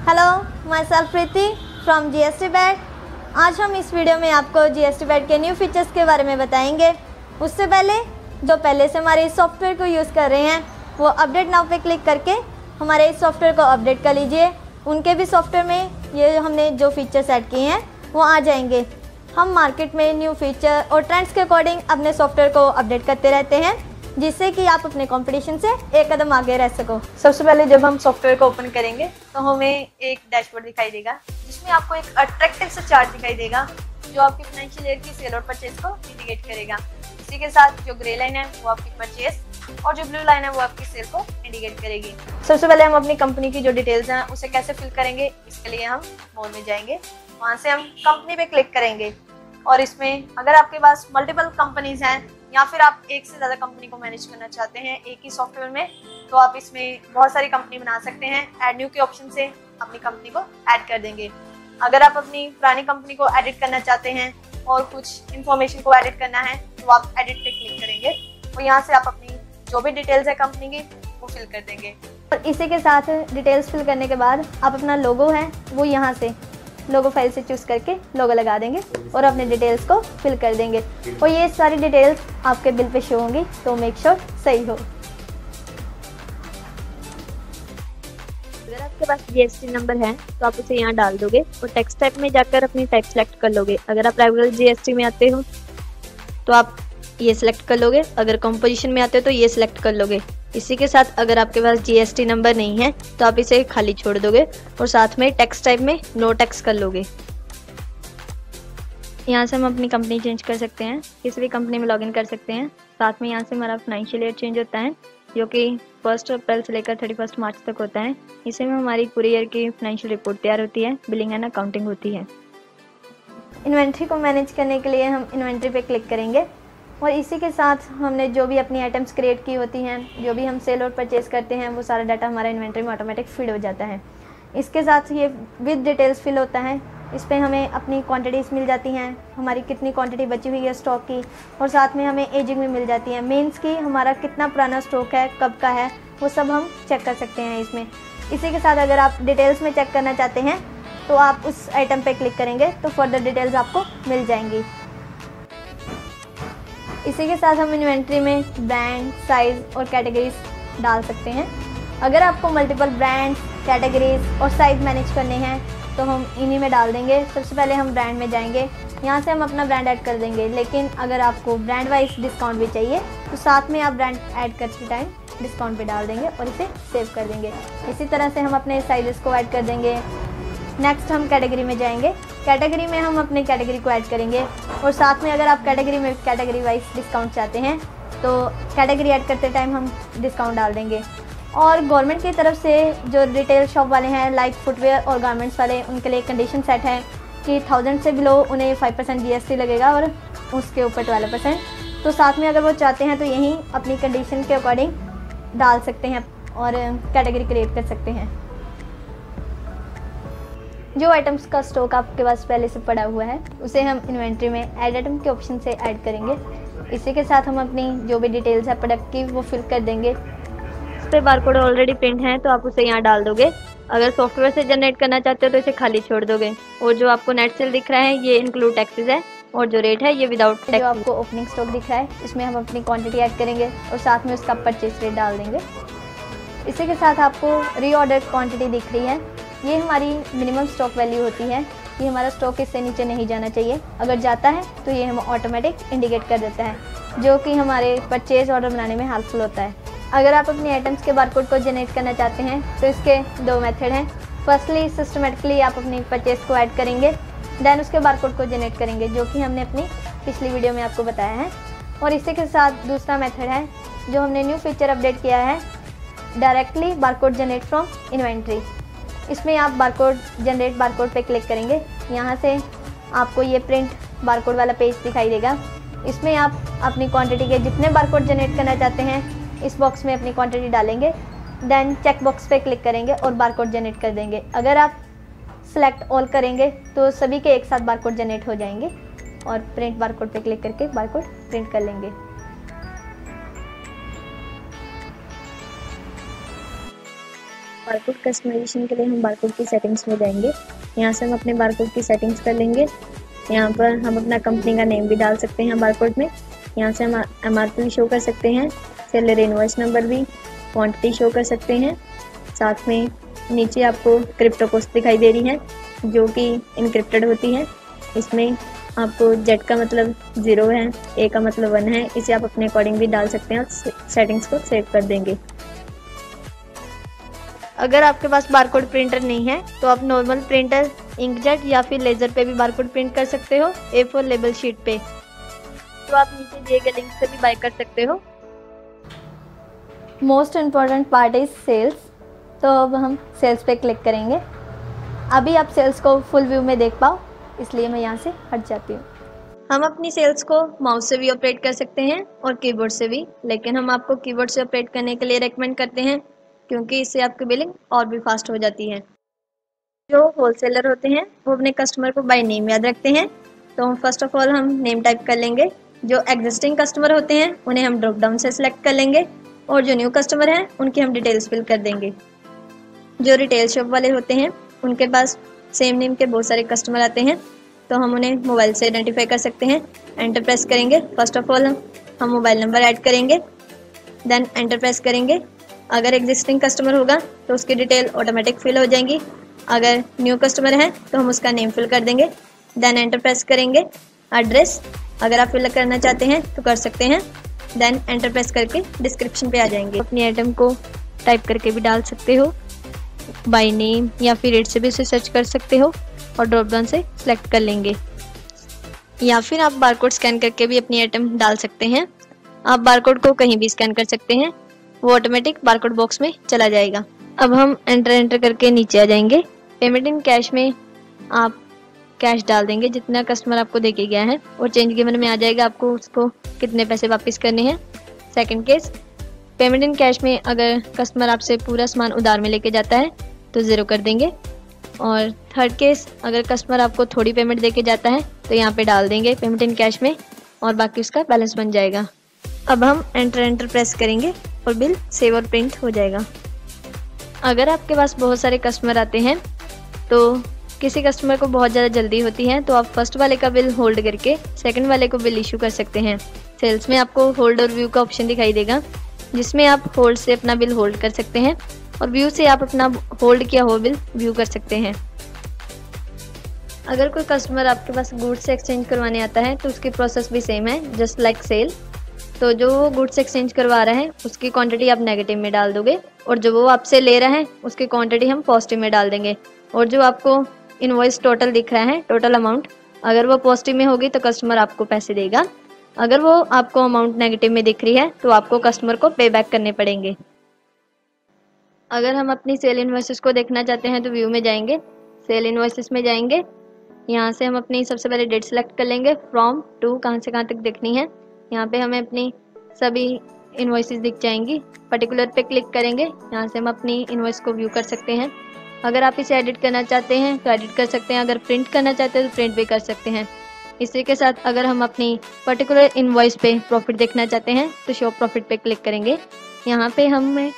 Hello, my self Preeti from GST bat. आज हम इस वीडियो में आपको जीएसटी बैट के न्यू फीचर्स के बारे में बताएंगे। उससे पहले जो पहले से हमारे इस सॉफ्टवेयर को यूज़ कर रहे हैं वो अपडेट नाउ पे क्लिक करके हमारे इस सॉफ्टवेयर को अपडेट कर लीजिए। उनके भी सॉफ्टवेयर में ये हमने जो फीचर्स ऐड किए हैं वो आ जाएंगे। हम मार्केट में न्यू फीचर और ट्रेंड्स के अकॉर्डिंग अपने सॉफ्टवेयर को अपडेट करते रहते हैं, जिससे कि आप अपने कंपटीशन से एक कदम आगे रह सको। सबसे पहले जब हम सॉफ्टवेयर को ओपन करेंगे तो हमें एक डैशबोर्ड दिखाई देगा, जिसमें आपको एक अट्रैक्टिव सा चार्ट दिखाई देगा जो आपकी फाइनेंशियल ईयर की सेल और परचेज को इंडिकेट करेगा। इसी के साथ जो ग्रे लाइन है वो आपकी परचेज और जो ब्लू लाइन है वो आपकी सेल को इंडिकेट करेगी। सबसे पहले हम अपनी कंपनी की जो डिटेल्स हैं उसे कैसे फिल करेंगे, इसके लिए हम मोर में जाएंगे। वहाँ से हम कंपनी पे क्लिक करेंगे और इसमें अगर आपके पास मल्टीपल कंपनीज हैं या फिर आप एक से ज़्यादा कंपनी को मैनेज करना चाहते हैं एक ही सॉफ्टवेयर में, तो आप इसमें बहुत सारी कंपनी बना सकते हैं। ऐड न्यू के ऑप्शन से अपनी कंपनी को ऐड कर देंगे। अगर आप अपनी पुरानी कंपनी को एडिट करना चाहते हैं और कुछ इन्फॉर्मेशन को एडिट करना है तो आप एडिट पे क्लिक करेंगे और यहाँ से आप अपनी जो भी डिटेल्स है कंपनी की वो फिल कर देंगे। और इसी के साथ डिटेल्स फिल करने के बाद आप अपना लोगो है वो यहाँ से लोगो फाइल से चूज़ करके लोगो लगा देंगे और अपने डिटेल्स को फिल कर देंगे और ये सारी डिटेल्स आपके बिल पे शो होंगी, तो मेक श्योर सही हो। अगर आपके पास जीएसटी नंबर है तो आप उसे यहाँ डाल दोगे और टैक्स टाइप में जाकर अपनी टैक्स सेलेक्ट कर लोगे। अगर आप रेगुलर जीएसटी में आते हो तो आप ये सिलेक्ट कर लोगे, अगर कंपोजिशन में आते हो तो ये सिलेक्ट कर लोगे। इसी के साथ अगर आपके पास जीएसटी नंबर नहीं है तो आप इसे खाली छोड़ दोगे और साथ में टैक्स टाइप में नो टैक्स कर लोगे। यहाँ से हम अपनी कंपनी चेंज कर सकते हैं, किसी भी कंपनी में लॉगिन कर सकते हैं। साथ में यहाँ से हमारा फाइनेंशियल ईयर चेंज होता है जो कि 1 अप्रैल से लेकर 31 मार्च तक होता है। इसी में हमारी पूरी ईयर की फाइनेंशियल रिपोर्ट तैयार होती है, बिलिंग एंड अकाउंटिंग होती है। इन्वेंट्री को मैनेज करने के लिए हम इन्वेंट्री पे क्लिक करेंगे और इसी के साथ हमने जो भी अपनी आइटम्स क्रिएट की होती हैं, जो भी हम सेल और परचेज़ करते हैं, वो सारा डाटा हमारा इन्वेंट्री में ऑटोमेटिक फीड हो जाता है। इसके साथ ये विद डिटेल्स फिल होता है। इस पर हमें अपनी क्वांटिटीज़ मिल जाती हैं, हमारी कितनी क्वांटिटी बची हुई है स्टॉक की, और साथ में हमें एजिंग भी मिल जाती है। मीन्स कि हमारा कितना पुराना स्टॉक है, कब का है, वो सब हम चेक कर सकते हैं इसमें। इसी के साथ अगर आप डिटेल्स में चेक करना चाहते हैं तो आप उस आइटम पे क्लिक करेंगे तो फर्दर डिटेल्स आपको मिल जाएंगी। इसी के साथ हम इन्वेंट्री में ब्रांड, साइज़ और कैटेगरीज डाल सकते हैं। अगर आपको मल्टीपल ब्रांड्स, कैटेगरीज और साइज़ मैनेज करने हैं तो हम इन्हीं में डाल देंगे। सबसे पहले हम ब्रांड में जाएंगे, यहाँ से हम अपना ब्रांड ऐड कर देंगे। लेकिन अगर आपको ब्रांड वाइज डिस्काउंट भी चाहिए तो साथ में आप ब्रांड ऐड करते टाइम डिस्काउंट पे डाल देंगे और इसे सेव कर देंगे। इसी तरह से हम अपने साइज़ को ऐड कर देंगे। नेक्स्ट हम कैटेगरी में जाएंगे, कैटेगरी में हम अपने कैटेगरी को ऐड करेंगे और साथ में अगर आप कैटेगरी में कैटेगरी वाइज डिस्काउंट चाहते हैं तो कैटेगरी ऐड करते टाइम हम डिस्काउंट डाल देंगे। और गवर्नमेंट की तरफ से जो रिटेल शॉप वाले हैं लाइक फुटवेयर और गारमेंट्स वाले, उनके लिए कंडीशन सेट है कि 1000 से बिलो उन्हें 5% जीएसटी लगेगा और उसके ऊपर 12%। तो साथ में अगर वो चाहते हैं तो यहीं अपनी कंडीशन के अकॉर्डिंग डाल सकते हैं और कैटेगरी क्रिएट कर सकते हैं। जो आइटम्स का स्टॉक आपके पास पहले से पड़ा हुआ है उसे हम इन्वेंट्री में ऐड आइटम के ऑप्शन से ऐड करेंगे। इसी के साथ हम अपनी जो भी डिटेल्स है प्रोडक्ट की वो फिल कर देंगे। इस पर बारकोड ऑलरेडी प्रिंट है तो आप उसे यहाँ डाल दोगे। अगर सॉफ्टवेयर से जनरेट करना चाहते हो तो इसे खाली छोड़ दोगे। और जो आपको नेट सेल दिख रहा है ये इंक्लूड टैक्सेस है और जो रेट है ये विदाउट टैक्स। जो आपको ओपनिंग स्टॉक दिख रहा है इसमें हम अपनी क्वांटिटी ऐड करेंगे और साथ में उसका परचेज रेट डाल देंगे। इसी के साथ आपको रीऑर्डर क्वांटिटी दिख रही है, ये हमारी मिनिमम स्टॉक वैल्यू होती है। ये हमारा स्टॉक इससे नीचे नहीं जाना चाहिए, अगर जाता है तो ये हम ऑटोमेटिक इंडिकेट कर देता है, जो कि हमारे परचेज ऑर्डर बनाने में हेल्पफुल होता है। अगर आप अपनी आइटम्स के बारकोड को जनरेट करना चाहते हैं तो इसके 2 मेथड हैं। फर्स्टली सिस्टमेटिकली आप अपनी परचेज को ऐड करेंगे, देन उसके बारकोड को जनरेट करेंगे, जो कि हमने अपनी पिछली वीडियो में आपको बताया है। और इसी के साथ दूसरा मेथड है जो हमने न्यू फीचर अपडेट किया है, directly barcode generate from inventory. इसमें आप बारकोड जनरेट बारकोड पे क्लिक करेंगे, यहाँ से आपको ये प्रिंट बारकोड वाला पेज दिखाई देगा। इसमें आप अपनी क्वांटिटी के जितने बारकोड जनरेट करना चाहते हैं इस बॉक्स में अपनी क्वांटिटी डालेंगे, देन चेक बॉक्स पे क्लिक करेंगे और बारकोड जनरेट कर देंगे। अगर आप सेलेक्ट ऑल करेंगे तो सभी के एक साथ बारकोड जनरेट हो जाएंगे और प्रिंट बारकोड पे क्लिक करके बारकोड प्रिंट कर लेंगे। बारकोड कस्टमाइजेशन के लिए हम बारकोड की सेटिंग्स में जाएंगे। यहाँ से हम अपने बारकोड की सेटिंग्स कर लेंगे। यहाँ पर हम अपना कंपनी का नेम भी डाल सकते हैं बारकोड में। यहाँ से हम MRP भी शो कर सकते हैं, सेलर इनवॉइस नंबर भी, क्वांटिटी शो कर सकते हैं। साथ में नीचे आपको क्रिप्टो कॉस्ट दिखाई दे रही है जो कि इनक्रिप्टेड होती है। इसमें आपको Z का मतलब 0 है, A का मतलब 1 है। इसे आप अपने अकॉर्डिंग भी डाल सकते हैं और सेटिंग्स को सेव कर देंगे। अगर आपके पास बारकोड प्रिंटर नहीं है तो आप नॉर्मल प्रिंटर, इंकजेट या फिर लेज़र पे भी बारकोड प्रिंट कर सकते हो, A4 लेबल शीट पे। तो आप नीचे दिए गए लिंक से भी बाय कर सकते हो। Most important part is sales. तो अब हम सेल्स पे क्लिक करेंगे। अभी आप सेल्स को फुल व्यू में देख पाओ, इसलिए मैं यहाँ से हट जाती हूँ। हम अपनी सेल्स को माउस से भी ऑपरेट कर सकते हैं और कीबोर्ड से भी, लेकिन हम आपको कीबोर्ड से ऑपरेट करने के लिए रेकमेंड करते हैं क्योंकि इससे आपकी बिलिंग और भी फास्ट हो जाती है। जो होलसेलर होते हैं वो अपने कस्टमर को बाय नेम याद रखते हैं। तो फर्स्ट ऑफ ऑल हम नेम टाइप कर लेंगे। जो एग्जिस्टिंग कस्टमर होते हैं उन्हें हम ड्रॉप डाउन से सिलेक्ट कर लेंगे और जो न्यू कस्टमर हैं उनकी हम डिटेल्स फिल कर देंगे। जो रिटेल शॉप वाले होते हैं उनके पास सेम नेम के बहुत सारे कस्टमर आते हैं, तो हम उन्हें मोबाइल से आइडेंटिफाई कर सकते हैं। एंटर प्रेस करेंगे। फर्स्ट ऑफ ऑल हम मोबाइल नंबर ऐड करेंगे, देन एंटर प्रेस करेंगे। अगर एग्जिस्टिंग कस्टमर होगा तो उसकी डिटेल ऑटोमेटिक फिल हो जाएंगी। अगर न्यू कस्टमर है तो हम उसका नेम फिल कर देंगे, देन एंटर प्रेस करेंगे। एड्रेस अगर आप फिल करना चाहते हैं तो कर सकते हैं, देन एंटर प्रेस करके डिस्क्रिप्शन पे आ जाएंगे। अपनी आइटम को टाइप करके भी डाल सकते हो, बाय नेम या फिर रेट से भी उसे सर्च कर सकते हो और ड्रॉप डाउन से सिलेक्ट कर लेंगे। या फिर आप बारकोड स्कैन करके भी अपनी आइटम डाल सकते हैं। आप बारकोड को कहीं भी स्कैन कर सकते हैं, वो ऑटोमेटिक बारकोड बॉक्स में चला जाएगा। अब हम एंटर करके नीचे आ जाएंगे। पेमेंट इन कैश में आप कैश डाल देंगे जितना कस्टमर आपको देके गया है और चेंज गिवन में आ जाएगा आपको उसको कितने पैसे वापस करने हैं। Second case, payment in cash में अगर कस्टमर आपसे पूरा सामान उधार में लेके जाता है तो 0 कर देंगे। और थर्ड केस, अगर कस्टमर आपको थोड़ी पेमेंट देके जाता है तो यहाँ पे डाल देंगे पेमेंट इन कैश में और बाकी उसका बैलेंस बन जाएगा। अब हम एंटर प्रेस करेंगे और बिल सेव और प्रिंट हो जाएगा। अगर आपके पास बहुत सारे कस्टमर आते हैं तो किसी कस्टमर को बहुत ज़्यादा जल्दी होती है तो आप फर्स्ट वाले का बिल होल्ड करके सेकंड वाले को बिल इशू कर सकते हैं। सेल्स में आपको होल्ड और व्यू का ऑप्शन दिखाई देगा जिसमें आप होल्ड से अपना बिल होल्ड कर सकते हैं और व्यू से आप अपना होल्ड किया हुआ बिल व्यू कर सकते हैं। अगर कोई कस्टमर आपके पास गुड्स से एक्सचेंज करवाने आता है तो उसकी प्रोसेस भी सेम है, जस्ट लाइक सेल। तो जो वो गुड्स एक्सचेंज करवा रहा है उसकी क्वांटिटी आप नेगेटिव में डाल दोगे और जो वो आपसे ले रहा है उसकी क्वांटिटी हम पॉजिटिव में डाल देंगे। और जो आपको इनवॉइस टोटल दिख रहा है, टोटल अमाउंट, अगर वो पॉजिटिव में होगी तो कस्टमर आपको पैसे देगा। अगर वो आपको अमाउंट नेगेटिव में दिख रही है तो आपको कस्टमर को पे बैक करने पड़ेंगे। अगर हम अपनी सेल इनवॉइसेस को देखना चाहते हैं तो व्यू में जाएंगे, सेल इनवॉइसेस में जाएंगे। यहाँ से हम अपनी सबसे पहले डेट सेलेक्ट कर लेंगे, फ्रॉम टू कहाँ से कहाँ तक देखनी है। यहाँ पे हमें अपनी सभी इनवॉइसेस दिख जाएंगी। पर्टिकुलर पे क्लिक करेंगे, यहाँ से हम अपनी इनवॉइस को व्यू कर सकते हैं। अगर आप इसे एडिट करना चाहते हैं तो एडिट कर सकते हैं, अगर प्रिंट करना चाहते हैं तो प्रिंट भी कर सकते हैं। इसी के साथ अगर हम अपनी पर्टिकुलर इनवॉइस पे प्रॉफिट देखना चाहते हैं तो शो प्रॉफिट पे क्लिक करेंगे। यहाँ पे हमें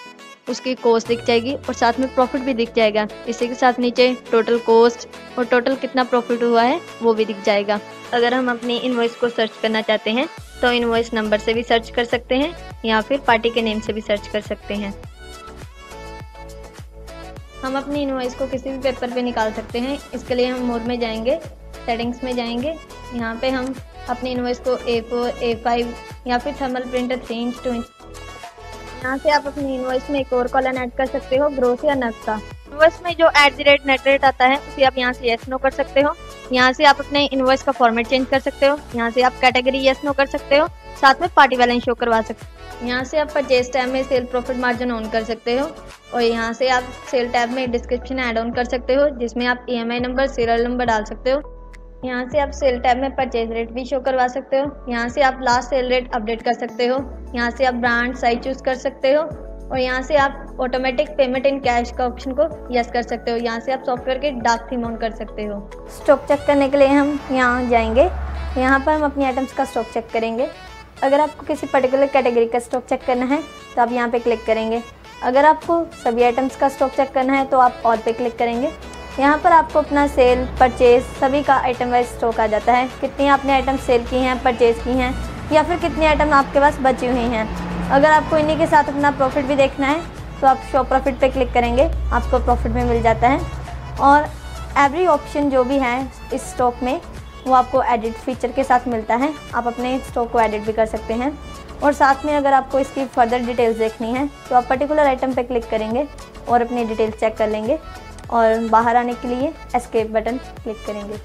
उसकी कॉस्ट दिख जाएगी और साथ में प्रॉफिट भी दिख जाएगा। इसी के साथ नीचे टोटल कॉस्ट और टोटल कितना प्रॉफिट हुआ है वो भी दिख जाएगा। अगर हम अपनी इनवॉइस को सर्च करना चाहते हैं तो इनवॉइस नंबर से भी सर्च कर सकते हैं या फिर पार्टी के नेम से भी सर्च कर सकते हैं। हम अपनी इनवॉइस को किसी भी पेपर पे निकाल सकते हैं। इसके लिए हम मोड में जाएंगे, सेटिंग्स में जाएंगे। यहाँ पे हम अपनी इनवॉइस को A4, A5 या फिर थर्मल प्रिंटर 3 इंच 2 इंच। यहाँ से आप अपनी इनवॉइस में एक और कॉलम ऐड कर सकते हो, ग्रोस या नग का। इनवॉइस में जो @ नेट आता है उसे आप यहाँ से यस नो कर सकते हो। यहाँ से आप अपने इनवॉइस का फॉर्मेट चेंज कर सकते हो। यहाँ से आप कैटेगरी यस नो कर सकते हो, साथ में पार्टी बैलेंस शो करवा सकते हो। यहाँ से आप परचेज टैब में सेल प्रॉफिट मार्जिन ऑन कर सकते हो और यहाँ से आप सेल टैब में डिस्क्रिप्शन ऐड ऑन कर सकते हो जिसमें आप EMI नंबर, सीरियल नंबर डाल सकते हो। यहाँ से आप सेल टैब में परचेज रेट भी शो करवा सकते हो। यहाँ से आप लास्ट सेल रेट अपडेट कर सकते हो। यहाँ से आप ब्रांड, साइज चूज कर सकते हो और यहाँ से आप ऑटोमेटिक पेमेंट इन कैश का ऑप्शन को यस कर सकते हो। यहाँ से आप सॉफ्टवेयर के डार्क थीम ऑन कर सकते हो। स्टॉक चेक करने के लिए हम यहाँ जाएंगे। यहाँ पर हम अपनी आइटम्स का स्टॉक चेक करेंगे। अगर आपको किसी पर्टिकुलर कैटेगरी का स्टॉक चेक करना है तो आप यहाँ पे क्लिक करेंगे। अगर आपको सभी आइटम्स का स्टॉक चेक करना है तो आप ऑल पे क्लिक करेंगे। यहाँ पर आपको अपना सेल, परचेज सभी का आइटम वाइज स्टॉक आ जाता है। कितनी आपने आइटम सेल की हैं, परचेज की हैं, या फिर कितनी आइटम आपके पास बची हुई हैं। अगर आपको इन्हीं के साथ अपना प्रॉफिट भी देखना है तो आप शो प्रॉफिट पे क्लिक करेंगे, आपको प्रॉफिट में मिल जाता है। और एवरी ऑप्शन जो भी है इस स्टॉक में वो आपको एडिट फीचर के साथ मिलता है। आप अपने स्टॉक को एडिट भी कर सकते हैं। और साथ में अगर आपको इसकी फर्दर डिटेल्स देखनी है तो आप पर्टिकुलर आइटम पे क्लिक करेंगे और अपनी डिटेल्स चेक कर लेंगे और बाहर आने के लिए एस्केप बटन क्लिक करेंगे।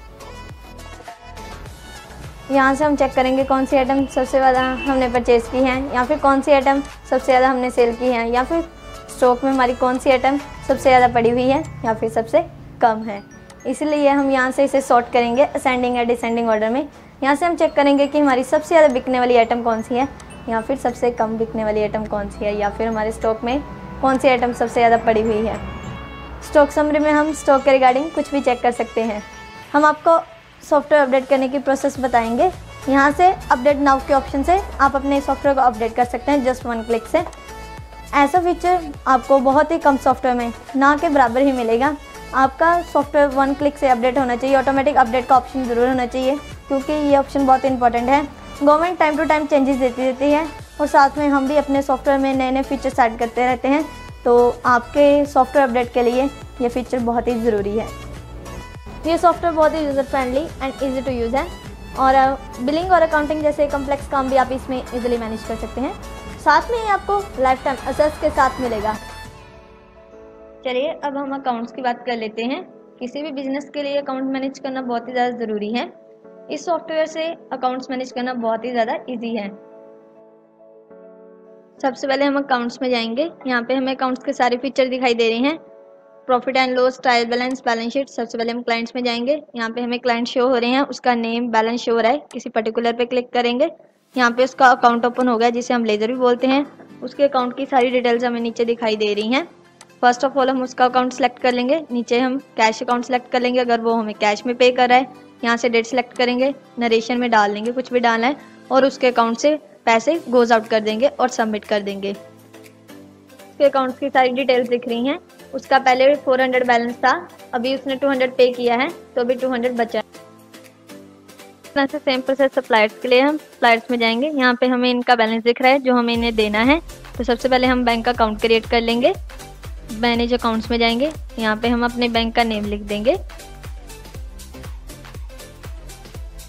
यहाँ से हम चेक करेंगे कौन सी आइटम सबसे ज़्यादा हमने परचेज़ की है, या फिर कौन सी आइटम सबसे ज़्यादा हमने सेल की है, या फिर स्टॉक में हमारी कौन सी आइटम सबसे ज़्यादा पड़ी हुई है या फिर सबसे कम है। इसलिए हम यहाँ से इसे सॉर्ट करेंगे असेंडिंग या डिसेंडिंग ऑर्डर में। यहाँ से हम चेक करेंगे कि हमारी सबसे ज़्यादा बिकने वाली आइटम कौन सी है, या फिर सबसे कम बिकने वाली आइटम कौन सी है, या फिर हमारे स्टॉक में कौन सी आइटम सबसे ज़्यादा पड़ी हुई है। स्टॉक समरी में हम स्टॉक के रिगार्डिंग कुछ भी चेक कर सकते हैं। हम आपको सॉफ्टवेयर अपडेट करने की प्रोसेस बताएंगे। यहाँ से अपडेट नाउ के ऑप्शन से आप अपने सॉफ्टवेयर को अपडेट कर सकते हैं जस्ट 1 क्लिक से। ऐसा फीचर आपको बहुत ही कम सॉफ्टवेयर में ना के बराबर ही मिलेगा। आपका सॉफ्टवेयर 1 क्लिक से अपडेट होना चाहिए। ऑटोमेटिक अपडेट का ऑप्शन ज़रूर होना चाहिए क्योंकि ये ऑप्शन बहुत इंपॉर्टेंट है। Government time to time changes देती रहती है और साथ में हम भी अपने सॉफ्टवेयर में नए नए फीचर्स ऐड करते रहते हैं, तो आपके सॉफ्टवेयर अपडेट के लिए ये फीचर बहुत ही ज़रूरी है। ये सॉफ्टवेयर बहुत ही user friendly and easy to use है और बिलिंग और अकाउंटिंग जैसे कम्प्लेक्स काम भी आप इसमें इजीली मैनेज कर सकते हैं। साथ में ही आपको लाइफ टाइम एक्सेस के साथ मिलेगा। चलिए अब हम अकाउंट्स की बात कर लेते हैं। किसी भी बिजनेस के लिए अकाउंट मैनेज करना बहुत ही ज़्यादा ज़रूरी है। इस सॉफ्टवेयर से अकाउंट्स मैनेज करना बहुत ही ज़्यादा ईजी है। सबसे पहले हम अकाउंट्स में जाएंगे। यहाँ पे हमें अकाउंट्स के सारे फीचर दिखाई दे रहे हैं। Profit and loss, trial balance, balance sheet. सबसे पहले हम क्लाइंट्स में जाएंगे। यहाँ पे हमें क्लाइंट शो हो रहे हैं, उसका नेम, बैलेंस शो हो रहा है। किसी पर्टिकुलर पे क्लिक करेंगे। यहाँ पे उसका अकाउंट ओपन हो गया जिसे हम लेजर भी बोलते हैं। उसके अकाउंट की सारी डिटेल्स हमें नीचे दिखाई दे रही हैं। फर्स्ट ऑफ ऑल हम उसका अकाउंट सेलेक्ट कर लेंगे। नीचे हम कैश अकाउंट सेलेक्ट कर लेंगे अगर वो हमें कैश में पे कर रहा है। यहाँ से डेट सेलेक्ट करेंगे, नरेशन में डाल देंगे कुछ भी डालना है और उसके अकाउंट से पैसे गोज आउट कर देंगे और सबमिट कर देंगे। उसके अकाउंट्स की सारी डिटेल्स दिख रही हैं। उसका पहले 400 बैलेंस था, अभी उसने 200 पे किया है तो अभी 200 बचा है। वैसे सेम प्रोसेस सप्लायर्स के लिए हम सप्लायर्स में जाएंगे। यहाँ पे हमें इनका बैलेंस दिख रहा है जो हमें इन्हें देना है। तो सबसे पहले हम बैंक अकाउंट क्रिएट कर लेंगे। मैनेज अकाउंट्स में जाएंगे। यहाँ पे हम अपने बैंक का नेम लिख देंगे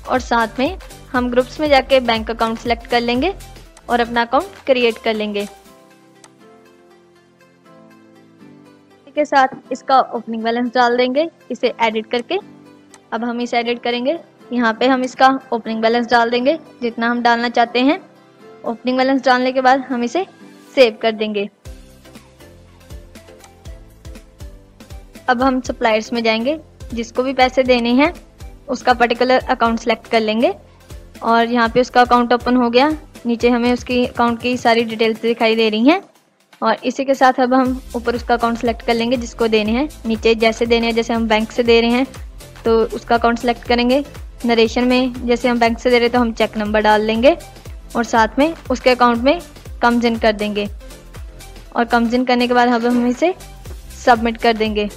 और साथ में हम ग्रुप्स में जाके बैंक अकाउंट सेलेक्ट कर लेंगे और अपना अकाउंट क्रिएट कर लेंगे। के साथ इसका ओपनिंग बैलेंस डाल देंगे इसे एडिट करके। अब हम इसे एडिट करेंगे। यहाँ पे हम इसका ओपनिंग बैलेंस डाल देंगे जितना हम डालना चाहते हैं। ओपनिंग बैलेंस डालने के बाद हम इसे सेव कर देंगे। अब हम सप्लायर्स में जाएंगे। जिसको भी पैसे देने हैं उसका पर्टिकुलर अकाउंट सेलेक्ट कर लेंगे और यहाँ पे उसका अकाउंट ओपन हो गया। नीचे हमें उसकी अकाउंट की सारी डिटेल्स दिखाई दे रही हैं और इसी के साथ अब हम ऊपर उसका अकाउंट सेलेक्ट कर लेंगे जिसको देने हैं। नीचे जैसे देने हैं, जैसे हम बैंक से दे रहे हैं तो उसका अकाउंट सेलेक्ट करेंगे। नरेशन में जैसे हम बैंक से दे रहे हैं तो हम चेक नंबर डाल देंगे और साथ में उसके अकाउंट में कम्स इन कर देंगे और कम्स इन करने के बाद अब हम इसे सबमिट कर देंगे।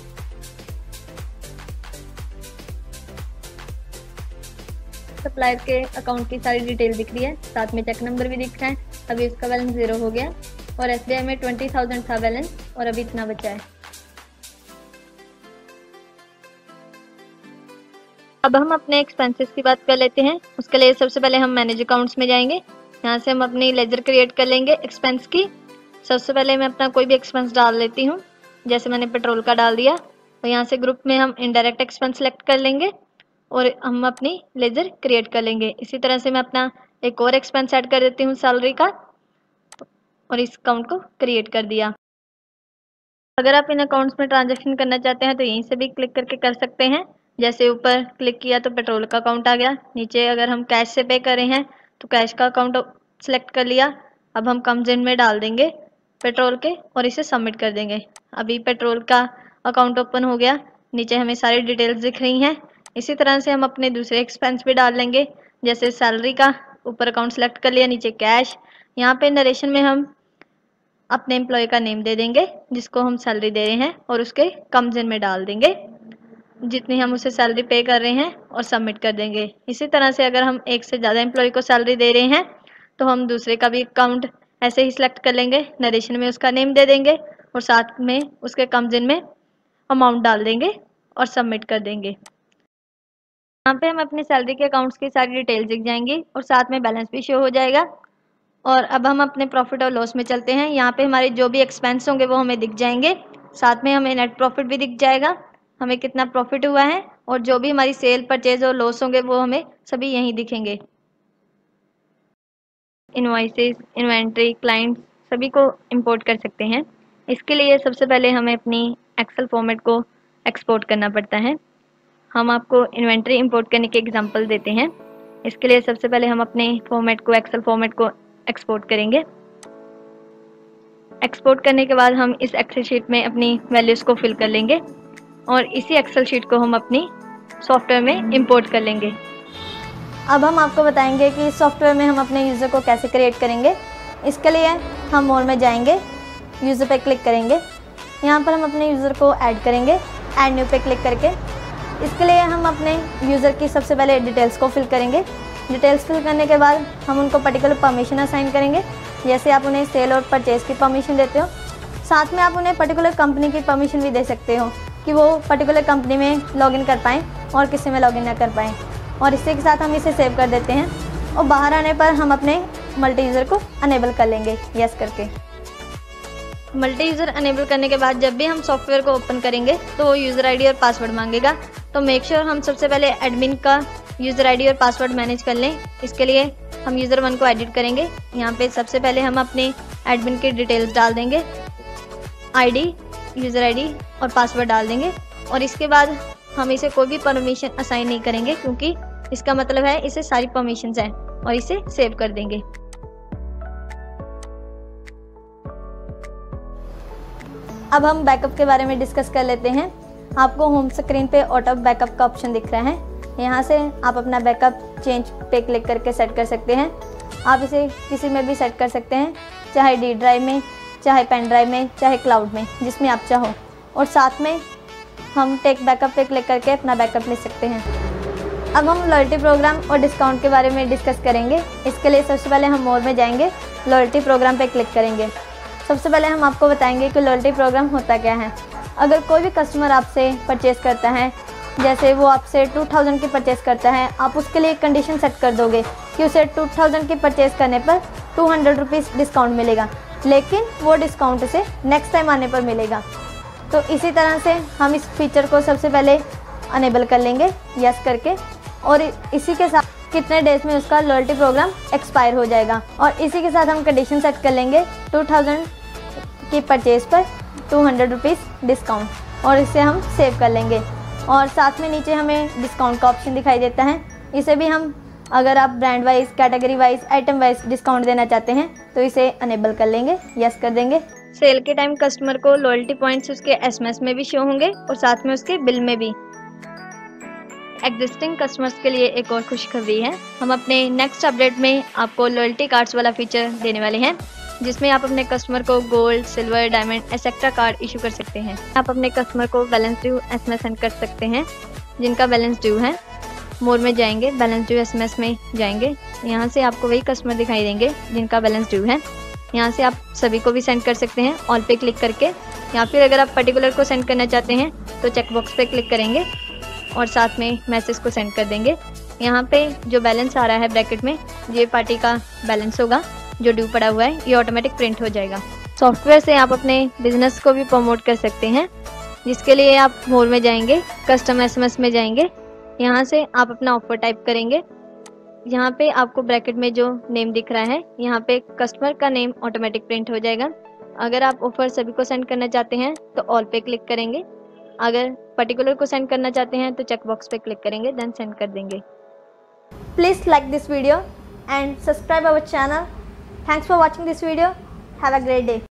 सप्लायर के अकाउंट की सारी डिटेल दिख रही है, साथ में चेक नंबर भी दिख रहा है। अभी उसका बैलेंस 0 हो गया और SBI में 20,000 था बैलेंस और अभी इतना बचा है। अब हम अपने एक्सपेंसेस की बात कर लेते हैं। उसके लिए सबसे पहले हम मैनेज अकाउंट्स में जाएंगे। यहाँ से हम अपनी लेजर क्रिएट कर लेंगे एक्सपेंस की। सबसे पहले मैं अपना कोई भी एक्सपेंस डाल लेती हूँ, जैसे मैंने पेट्रोल का डाल दिया। और यहाँ से ग्रुप में हम इनडायरेक्ट एक्सपेंस सेलेक्ट कर लेंगे और हम अपनी लेजर क्रिएट कर लेंगे। इसी तरह से मैं अपना एक और एक्सपेंस ऐड कर देती हूँ सैलरी का और इस अकाउंट को क्रिएट कर दिया। अगर आप इन अकाउंट्स में ट्रांजैक्शन करना चाहते हैं तो यहीं से भी क्लिक करके कर सकते हैं। जैसे ऊपर क्लिक किया तो पेट्रोल का अकाउंट आ गया। नीचे अगर हम कैश से पे कर रहे हैं तो कैश का अकाउंट सेलेक्ट कर लिया। अब हम कम्स इन में डाल देंगे पेट्रोल के और इसे सबमिट कर देंगे। अभी पेट्रोल का अकाउंट ओपन हो गया। नीचे हमें सारी डिटेल्स दिख रही हैं। इसी तरह से हम अपने दूसरे एक्सपेंस भी डाल लेंगे, जैसे सैलरी का ऊपर अकाउंट सेलेक्ट कर लिया, नीचे कैश। यहाँ पे नरेशन में हम अपने एम्प्लॉय का नेम दे देंगे जिसको हम सैलरी दे रहे हैं और उसके कम्स इन में डाल देंगे जितनी हम उसे सैलरी पे कर रहे हैं और सबमिट कर देंगे। इसी तरह से अगर हम एक से ज़्यादा एम्प्लॉय को सैलरी दे रहे हैं तो हम दूसरे का भी अकाउंट ऐसे ही सिलेक्ट कर लेंगे, नरेशन में उसका नेम दे देंगे और साथ में उसके कम्स इन में अमाउंट डाल देंगे और सबमिट कर देंगे। यहाँ पे हम अपनी सैलरी के अकाउंट्स की सारी डिटेल्स दिख जाएंगी और साथ में बैलेंस भी शो हो जाएगा। और अब हम अपने प्रॉफिट और लॉस में चलते हैं। यहाँ पे हमारे जो भी एक्सपेंस होंगे वो हमें दिख जाएंगे, साथ में हमें नेट प्रॉफिट भी दिख जाएगा, हमें कितना प्रॉफिट हुआ है, और जो भी हमारी सेल परचेज और लॉस होंगे वो हमें सभी यहीं दिखेंगे। इनवॉइसेस, इन्वेंट्री, क्लाइंट्स सभी को इंपोर्ट कर सकते हैं। इसके लिए सबसे पहले हमें अपनी एक्सेल फॉर्मेट को एक्सपोर्ट करना पड़ता है। हम आपको इन्वेंट्री इंपोर्ट करने के एग्जांपल देते हैं। इसके लिए सबसे पहले हम अपने फॉर्मेट को, एक्सेल फॉर्मेट को एक्सपोर्ट करेंगे। एक्सपोर्ट करने के बाद हम इस एक्सेल शीट में अपनी वैल्यूज़ को फिल कर लेंगे और इसी एक्सेल शीट को हम अपनी सॉफ्टवेयर में इंपोर्ट कर लेंगे। अब हम आपको बताएंगे कि सॉफ्टवेयर में हम अपने यूज़र को कैसे क्रिएट करेंगे। इसके लिए हम मोर में जाएंगे, यूज़र पे क्लिक करेंगे, यहाँ पर हम अपने यूज़र को ऐड करेंगे, ऐड न्यू पे क्लिक करके। इसके लिए हम अपने यूज़र की सबसे पहले डिटेल्स को फिल करेंगे। डिटेल्स फिल करने के बाद हम उनको पर्टिकुलर परमिशन असाइन करेंगे, जैसे आप उन्हें सेल और परचेज़ की परमिशन देते हो। साथ में आप उन्हें पर्टिकुलर कंपनी की परमिशन भी दे सकते हो कि वो पर्टिकुलर कंपनी में लॉगिन कर पाएँ और किसी में लॉगिन ना कर पाएँ। और इसी के साथ हम इसे सेव कर देते हैं और बाहर आने पर हम अपने मल्टी यूज़र को अनेबल कर लेंगे यस करके। मल्टी यूज़र अनेबल करने के बाद जब भी हम सॉफ्टवेयर को ओपन करेंगे तो वो यूज़र आईडी और पासवर्ड मांगेगा। तो मेक श्योर हम सबसे पहले एडमिन का यूज़र आईडी और पासवर्ड मैनेज कर लें। इसके लिए हम यूज़र 1 को एडिट करेंगे। यहाँ पे सबसे पहले हम अपने एडमिन की डिटेल्स डाल देंगे, आईडी, यूज़र आईडी और पासवर्ड डाल देंगे। और इसके बाद हम इसे कोई भी परमिशन असाइन नहीं करेंगे क्योंकि इसका मतलब है इसे सारी परमिशंस हैं, और इसे सेव कर देंगे। अब हम बैकअप के बारे में डिस्कस कर लेते हैं। आपको होम स्क्रीन पे ऑटो बैकअप का ऑप्शन दिख रहा है। यहाँ से आप अपना बैकअप चेंज पे क्लिक करके सेट कर सकते हैं। आप इसे किसी में भी सेट कर सकते हैं, चाहे डी ड्राइव में, चाहे पेन ड्राइव में, चाहे क्लाउड में, जिसमें आप चाहो। और साथ में हम टेक बैकअप पे क्लिक करके अपना बैकअप ले सकते हैं। अब हम लॉयल्टी प्रोग्राम और डिस्काउंट के बारे में डिस्कस करेंगे। इसके लिए सबसे पहले हम मोर में जाएंगे, लॉयल्टी प्रोग्राम पे क्लिक करेंगे। सबसे पहले हम आपको बताएंगे कि लॉयल्टी प्रोग्राम होता क्या है। अगर कोई भी कस्टमर आपसे परचेज़ करता है, जैसे वो आपसे 2000 की परचेज़ करता है, आप उसके लिए एक कंडीशन सेट कर दोगे कि उसे 2000 की परचेज़ करने पर 200 रुपीज़ डिस्काउंट मिलेगा, लेकिन वो डिस्काउंट उसे नेक्स्ट टाइम आने पर मिलेगा। तो इसी तरह से हम इस फीचर को सबसे पहले अनेबल कर लेंगे यस करके, और इसी के साथ कितने डेज में उसका लॉयल्टी प्रोग्राम एक्सपायर हो जाएगा। और इसी के साथ हम कंडीशन सेट कर लेंगे 2000 की परचेज़ पर 200 रुपीज़ डिस्काउंट, और इसे हम सेव कर लेंगे। और साथ में नीचे हमें डिस्काउंट का ऑप्शन दिखाई देता है। इसे भी हम, अगर आप brand wise, category wise, item wise discount देना चाहते हैं तो इसे अनेबल कर लेंगे, यस कर देंगे। सेल के टाइम कस्टमर को लॉयल्टी पॉइंट्स उसके एसएमएस में भी शो होंगे और साथ में उसके बिल में भी। एग्जिस्टिंग कस्टमर्स के लिए एक और खुशखबरी है, हम अपने नेक्स्ट अपडेट में आपको लॉयल्टी कार्ड्स वाला फीचर देने वाले हैं, जिसमें आप अपने कस्टमर को gold, silver, diamond etcetera card issue कर सकते हैं। आप अपने कस्टमर को बैलेंस ड्यू एसएमएस सेंड कर सकते हैं जिनका बैलेंस ड्यू है। मोर में जाएंगे, बैलेंस ड्यू एसएमएस में जाएंगे, यहाँ से आपको वही कस्टमर दिखाई देंगे जिनका बैलेंस ड्यू है। यहाँ से आप सभी को भी सेंड कर सकते हैं ऑल पे क्लिक करके, या फिर अगर आप पर्टिकुलर को सेंड करना चाहते हैं तो चेकबॉक्स पे क्लिक करेंगे और साथ में मैसेज को सेंड कर देंगे। यहाँ पे जो बैलेंस आ रहा है ब्रैकेट में, ये पार्टी का बैलेंस होगा जो ड्यू पड़ा हुआ है, ये ऑटोमेटिक प्रिंट हो जाएगा। सॉफ्टवेयर से आप अपने बिजनेस को भी प्रमोट कर सकते हैं, जिसके लिए आप मोर में जाएंगे, कस्टम एसएमएस में जाएंगे, यहाँ से आप अपना ऑफर टाइप करेंगे। यहाँ पे आपको ब्रैकेट में जो नेम दिख रहा है, यहाँ पे कस्टमर का नेम ऑटोमेटिक प्रिंट हो जाएगा। अगर आप ऑफर सभी को सेंड करना चाहते हैं तो ऑल पे क्लिक करेंगे, अगर पर्टिकुलर को सेंड करना चाहते हैं तो चेकबॉक्स पे क्लिक करेंगे, देन सेंड कर देंगे। Please like this video and subscribe our channel. Thanks for watching this video. Have a great day.